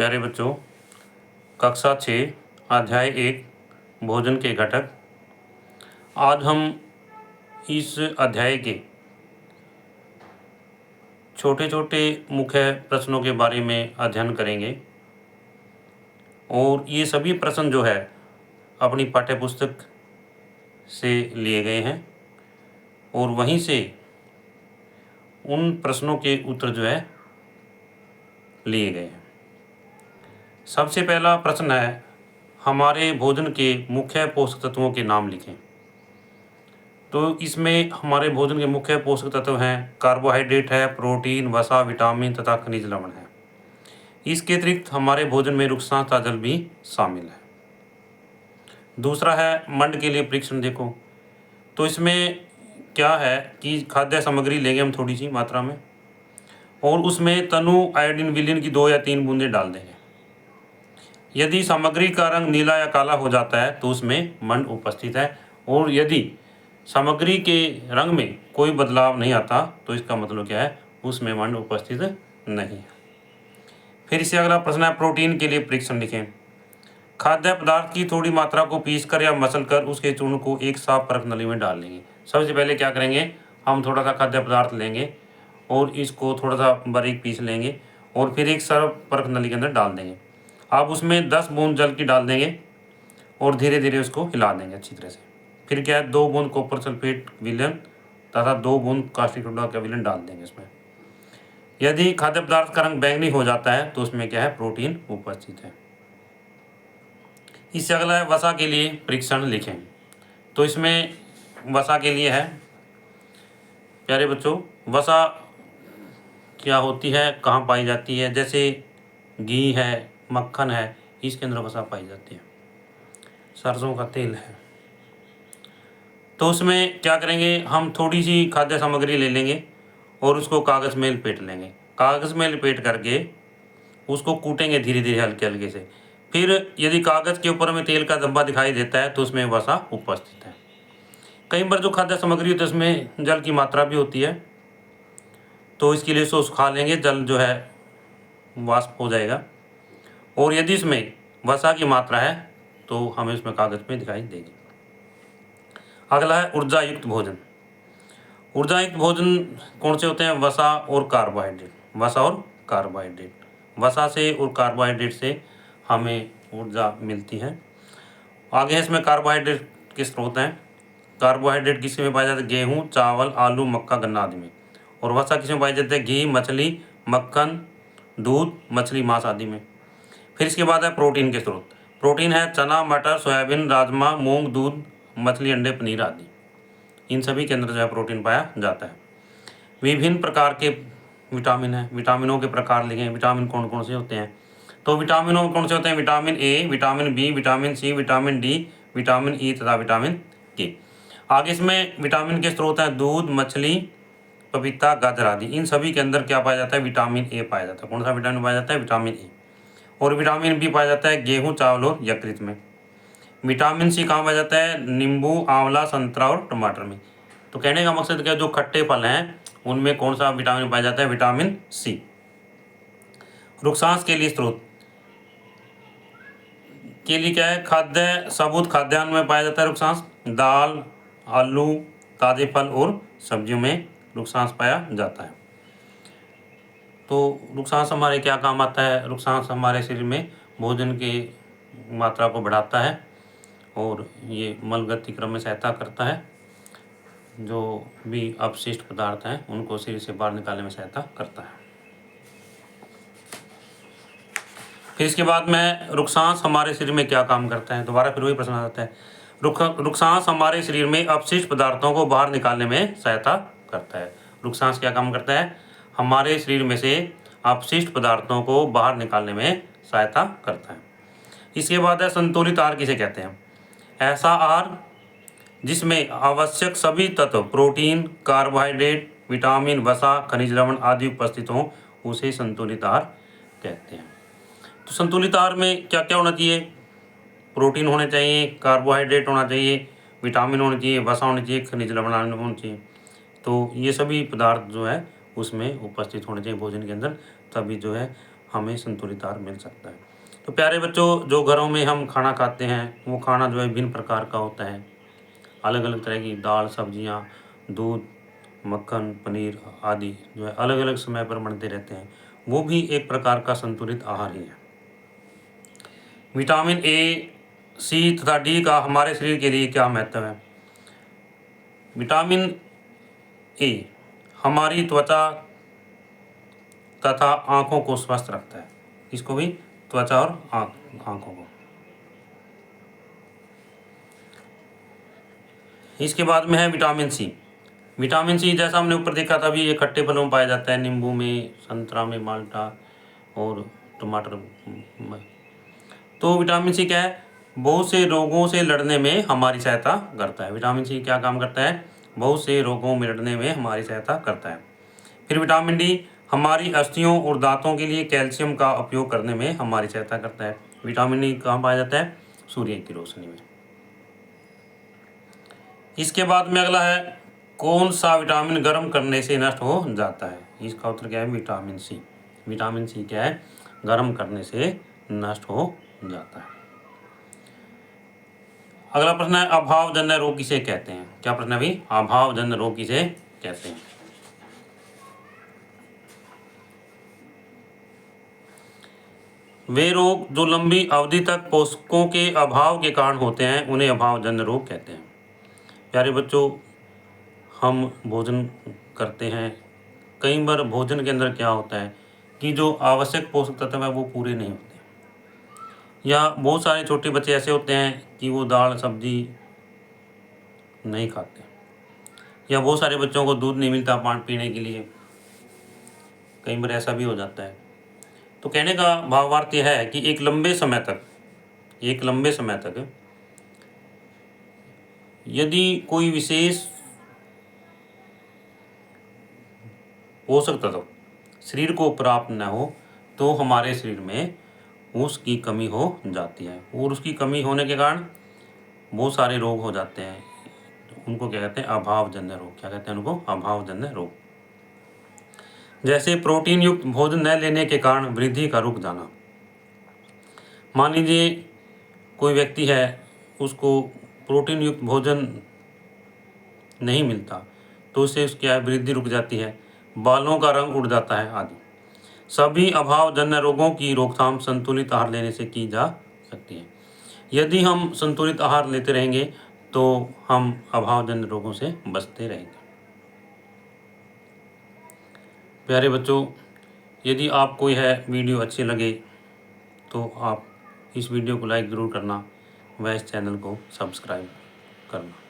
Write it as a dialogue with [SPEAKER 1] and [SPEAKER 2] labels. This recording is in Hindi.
[SPEAKER 1] प्यारे बच्चों, कक्षा 6 अध्याय 1 भोजन के घटक। आज हम इस अध्याय के छोटे छोटे मुख्य प्रश्नों के बारे में अध्ययन करेंगे और ये सभी प्रश्न जो है अपनी पाठ्यपुस्तक से लिए गए हैं और वहीं से उन प्रश्नों के उत्तर जो है लिए गए हैं। सबसे पहला प्रश्न है, हमारे भोजन के मुख्य पोषक तत्वों के नाम लिखें। तो इसमें हमारे भोजन के मुख्य पोषक तत्व हैं, कार्बोहाइड्रेट है, प्रोटीन, वसा, विटामिन तथा खनिज लवण है। इसके अतिरिक्त हमारे भोजन में रुक्षांश तथा जल भी शामिल है। दूसरा है मंड के लिए परीक्षण। देखो तो इसमें क्या है कि खाद्य सामग्री लेंगे हम थोड़ी सी मात्रा में और उसमें तनु आयोडीन विलीन की 2 या 3 बूंदें डाल देंगे। यदि सामग्री का रंग नीला या काला हो जाता है तो उसमें मंड उपस्थित है, और यदि सामग्री के रंग में कोई बदलाव नहीं आता तो इसका मतलब क्या है, उसमें मंड उपस्थित नहीं है। फिर इससे अगला प्रश्न है, प्रोटीन के लिए परीक्षण लिखें। खाद्य पदार्थ की थोड़ी मात्रा को पीसकर या मसलकर उसके चूर्ण को एक साफ परख नली में डाल लेंगे। सबसे पहले क्या करेंगे, हम थोड़ा सा खाद्य पदार्थ लेंगे और इसको थोड़ा सा बारीक पीस लेंगे और फिर एक साफ परख नली के अंदर डाल देंगे। आप उसमें 10 बूंद जल की डाल देंगे और धीरे धीरे उसको हिला देंगे अच्छी तरह से। फिर क्या है, 2 बूंद कॉपर सल्फेट विलयन तथा 2 बूंद कास्टिक सोडा का विलयन डाल देंगे इसमें। यदि खाद्य पदार्थ का रंग बैंगनी हो जाता है तो उसमें क्या है, प्रोटीन उपस्थित है। इससे अगला है, वसा के लिए परीक्षण लिखें। तो इसमें वसा के लिए है, प्यारे बच्चों, वसा क्या होती है, कहाँ पाई जाती है। जैसे घी है, मक्खन है, इसके अंदर वसा पाई जाती है। सरसों का तेल है। तो उसमें क्या करेंगे, हम थोड़ी सी खाद्य सामग्री ले लेंगे और उसको कागज़ में लपेट लेंगे। कागज़ में लपेट करके उसको कूटेंगे धीरे धीरे हल्के हल्के से। फिर यदि कागज़ के ऊपर में तेल का धब्बा दिखाई देता है तो उसमें वसा उपस्थित है। कई बार जो खाद्य सामग्री होती है उसमें जल की मात्रा भी होती है, तो इसके लिए उसको सुखा लेंगे, जल जो है वाष्प हो जाएगा। और यदि इसमें वसा की मात्रा है तो हमें उसमें कागज़ में दिखाई देगी। अगला है ऊर्जा युक्त भोजन। ऊर्जा युक्त भोजन कौन से होते हैं, वसा और कार्बोहाइड्रेट। वसा और कार्बोहाइड्रेट, वसा से और कार्बोहाइड्रेट से हमें ऊर्जा मिलती है। आगे है इसमें कार्बोहाइड्रेट के स्रोत हैं। कार्बोहाइड्रेट किस में पाए जाते हैं, गेहूँ, चावल, आलू, मक्का, गन्ना आदि में। और वसा किस में पाई जाती है, घी, मछली, मक्खन, दूध, मछली, मांस आदि में। फिर इसके बाद है प्रोटीन के स्रोत। प्रोटीन है चना, मटर, सोयाबीन, राजमा, मूंग, दूध, मछली, अंडे, पनीर आदि। इन सभी के अंदर जो है प्रोटीन पाया जाता है। विभिन्न प्रकार के विटामिन हैं। विटामिनों के प्रकार लिखें, विटामिन कौन कौन से होते हैं। तो विटामिनों कौन से होते हैं, vitamin A, vitamin B, vitamin C, vitamin D, vitamin E तथा विटामिन के। आगे इसमें विटामिन के स्रोत हैं दूध, मछली, पपीता, गाजर आदि। इन सभी के अंदर क्या पाया जाता है, विटामिन ए पाया जाता है। कौन सा विटामिन पाया जाता है, विटामिन ए। और विटामिन बी पाया जाता है गेहूँ, चावल और यकृत में। विटामिन सी कहाँ पाया जाता है, नींबू, आंवला, संतरा और टमाटर में। तो कहने का मकसद क्या, जो खट्टे फल हैं उनमें कौन सा विटामिन पाया जाता है, विटामिन सी। रुक्षांश के लिए स्रोत के लिए क्या है, खाद्य सबूत खाद्यान्न में पाया जाता है रुक्षांश। दाल, आलू, ताजे फल और सब्जियों में रुक्षांश पाया जाता है। तो रुक्षांश हमारे क्या काम आता है, रुक्षांश हमारे शरीर में भोजन की मात्रा को बढ़ाता है और ये मल गति क्रम में सहायता करता है। जो भी अपशिष्ट पदार्थ हैं उनको शरीर से बाहर निकालने में सहायता करता है। फिर इसके बाद में रुक्षांश हमारे शरीर में क्या काम करता है, दोबारा फिर वही प्रश्न आ जाता है। रुक्षांश हमारे शरीर में अपशिष्ट पदार्थों को बाहर निकालने में सहायता करता है। रुक्षांश क्या काम करता है, हमारे शरीर में से अपशिष्ट पदार्थों को बाहर निकालने में सहायता करता है। इसके बाद है संतुलित आहार किसे कहते हैं, ऐसा आहार जिसमें आवश्यक सभी तत्व प्रोटीन, कार्बोहाइड्रेट, विटामिन, वसा, खनिज लवण आदि उपस्थित हों उसे संतुलित आहार कहते हैं। तो संतुलित आहार में क्या क्या होना चाहिए, प्रोटीन होने चाहिए, कार्बोहाइड्रेट होना चाहिए, विटामिन होने चाहिए, वसा होनी चाहिए, खनिज लवण होने चाहिए। तो ये सभी पदार्थ जो है उसमें उपस्थित होने चाहिए भोजन के अंदर, तभी जो है हमें संतुलित आहार मिल सकता है। तो प्यारे बच्चों, जो घरों में हम खाना खाते हैं वो खाना जो है विभिन्न प्रकार का होता है। अलग अलग तरह की दाल, सब्जियां, दूध, मक्खन, पनीर आदि जो है अलग अलग समय पर बनते रहते हैं। वो भी एक प्रकार का संतुलित आहार ही है। विटामिन ए, सी तथा डी का हमारे शरीर के लिए क्या महत्व है? विटामिन ए हमारी त्वचा तथा आँखों को स्वस्थ रखता है। इसको भी त्वचा और आँखों को। इसके बाद में है विटामिन सी। विटामिन सी जैसा हमने ऊपर देखा था भी, ये खट्टे फलों में पाया जाता है, नींबू में, संतरा में, माल्टा और टमाटर में। तो विटामिन सी क्या है? बहुत से रोगों से लड़ने में हमारी सहायता करता है। विटामिन सी क्या काम करता है? बहुत से रोगों में लड़ने में हमारी सहायता करता है। फिर विटामिन डी हमारी अस्थियों और दांतों के लिए कैल्शियम का उपयोग करने में हमारी सहायता करता है। विटामिन डी कहाँ पाया जाता है? सूर्य की रोशनी में। इसके बाद में अगला है, कौन सा विटामिन गर्म करने से नष्ट हो जाता है? इसका उत्तर क्या है? Vitamin C. विटामिन सी क्या है? गर्म करने से नष्ट हो जाता है। अगला प्रश्न है, अभावजन्य रोग किसे कहते हैं? क्या प्रश्न है अभी? अभावजन्य रोग किसे कहते हैं? वे रोग जो लंबी अवधि तक पोषकों के अभाव के कारण होते हैं उन्हें अभावजन्य रोग कहते हैं। प्यारे बच्चों, हम भोजन करते हैं, कई बार भोजन के अंदर क्या होता है कि जो आवश्यक पोषक तत्व है वो पूरे नहीं होते, या बहुत सारे छोटे बच्चे ऐसे होते हैं कि वो दाल सब्जी नहीं खाते, या बहुत सारे बच्चों को दूध नहीं मिलता पानी पीने के लिए, कई बार ऐसा भी हो जाता है। तो कहने का भावार्थ यह है कि एक लंबे समय तक यदि कोई विशेष पोषक तत्व शरीर को प्राप्त न हो तो हमारे शरीर में उसकी कमी हो जाती है, और उसकी कमी होने के कारण बहुत सारे रोग हो जाते हैं। उनको क्या कहते हैं? अभावजन्य रोग। क्या कहते हैं उनको? अभावजन्य रोग। जैसे प्रोटीन युक्त भोजन न लेने के कारण वृद्धि का रुक जाना। मान लीजिए कोई व्यक्ति है, उसको प्रोटीन युक्त भोजन नहीं मिलता तो उससे उसकी वृद्धि रुक जाती है, बालों का रंग उड़ जाता है आदि। सभी अभावजन्य रोगों की रोकथाम संतुलित आहार लेने से की जा सकती है। यदि हम संतुलित आहार लेते रहेंगे तो हम अभावजन्य रोगों से बचते रहेंगे। प्यारे बच्चों, यदि आपको यह वीडियो अच्छी लगे तो आप इस वीडियो को लाइक ज़रूर करना व इस चैनल को सब्सक्राइब करना।